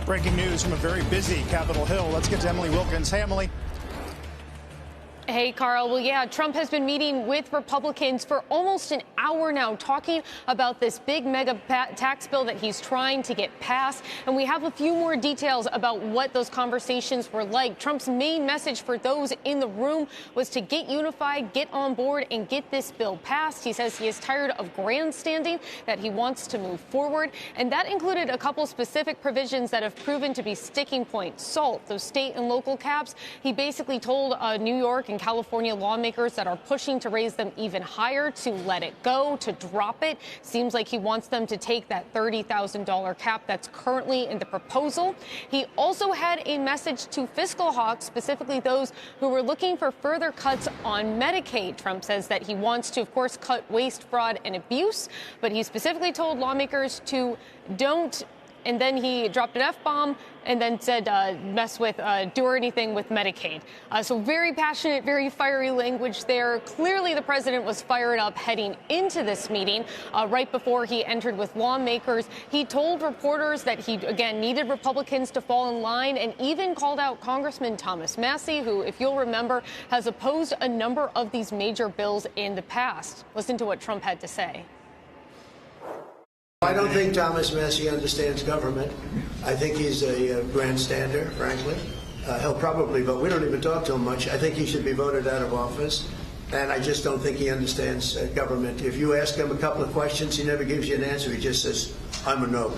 Breaking news from a very busy Capitol Hill. Let's get to Emily Wilkins. Hey, Emily. Hey, Carl. Well, yeah, Trump has been meeting with Republicans for almost an hour now, talking about this big mega tax bill that he's trying to get passed. And we have a few more details about what those conversations were like. Trump's main message for those in the room was to get unified, get on board, and get this bill passed. He says he is tired of grandstanding, that he wants to move forward. And that included a couple specific provisions that have proven to be sticking points. SALT, those state and local caps. He basically told New York and California lawmakers that are pushing to raise them even higher to let it go, to drop it. Seems like he wants them to take that $30,000 cap that's currently in the proposal. He also had a message to fiscal hawks, specifically those who were looking for further cuts on Medicaid. Trump says that he wants to, of course, cut waste, fraud, and abuse, but he specifically told lawmakers to don't. And then he dropped an F-bomb and then said, do anything with Medicaid. So very passionate, very fiery language there. Clearly, the president was fired up heading into this meeting. Right before he entered with lawmakers, he told reporters that he, again, needed Republicans to fall in line, and even called out Congressman Thomas Massie, who, if you'll remember, has opposed a number of these major bills in the past. Listen to what Trump had to say. I don't think Thomas Massie understands government. I think he's a grandstander, frankly. He'll probably vote. We don't even talk to him much. I think he should be voted out of office. And I just don't think he understands government. If you ask him a couple of questions, he never gives you an answer. He just says, I'm a no.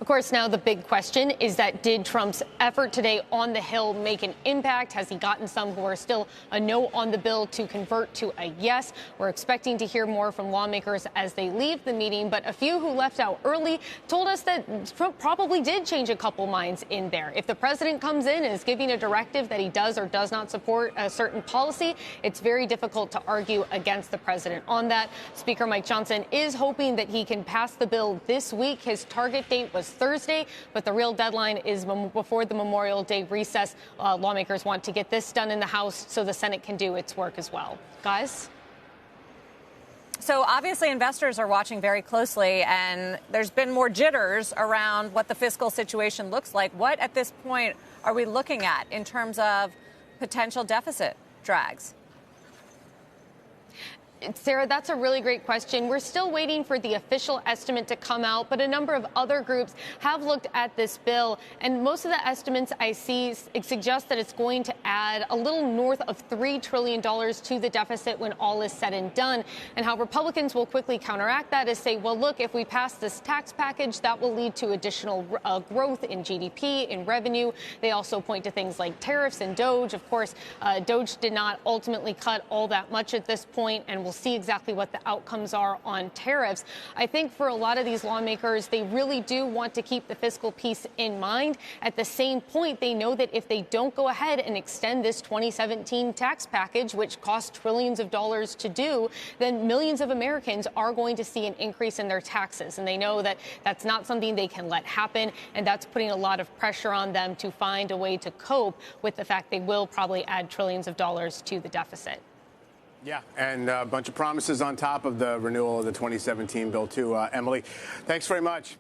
Of course, now the big question is that did Trump's effort today on the Hill make an impact? Has he gotten some who are still a no on the bill to convert to a yes? We're expecting to hear more from lawmakers as they leave the meeting, but a few who left out early told us that Trump probably did change a couple minds in there. If the president comes in and is giving a directive that he does or does not support a certain policy, it's very difficult to argue against the president on that. Speaker Mike Johnson is hoping that he can pass the bill this week. His target date was Thursday, but the real deadline is before the Memorial Day recess. Lawmakers want to get this done in the House so the Senate can do its work as well. Guys? So obviously investors are watching very closely, and there's been more jitters around what the fiscal situation looks like. What at this point are we looking at in terms of potential deficit drags? Sarah, that's a really great question. We're still waiting for the official estimate to come out, but a number of other groups have looked at this bill, and most of the estimates I see suggest that it's going to add a little north of $3 trillion to the deficit when all is said and done. And how Republicans will quickly counteract that is say, well, look, if we pass this tax package, that will lead to additional growth in GDP, in revenue. They also point to things like tariffs and DOGE. Of course, DOGE did not ultimately cut all that much at this point, and we'll see exactly what the outcomes are on tariffs. I think for a lot of these lawmakers, they really do want to keep the fiscal piece in mind. At the same point, they know that if they don't go ahead and extend this 2017 tax package, which cost trillions of dollars to do, then millions of Americans are going to see an increase in their taxes. And they know that that's not something they can let happen. And that's putting a lot of pressure on them to find a way to cope with the fact they will probably add trillions of dollars to the deficit. Yeah, and a bunch of promises on top of the renewal of the 2017 bill, too. Emily, thanks very much.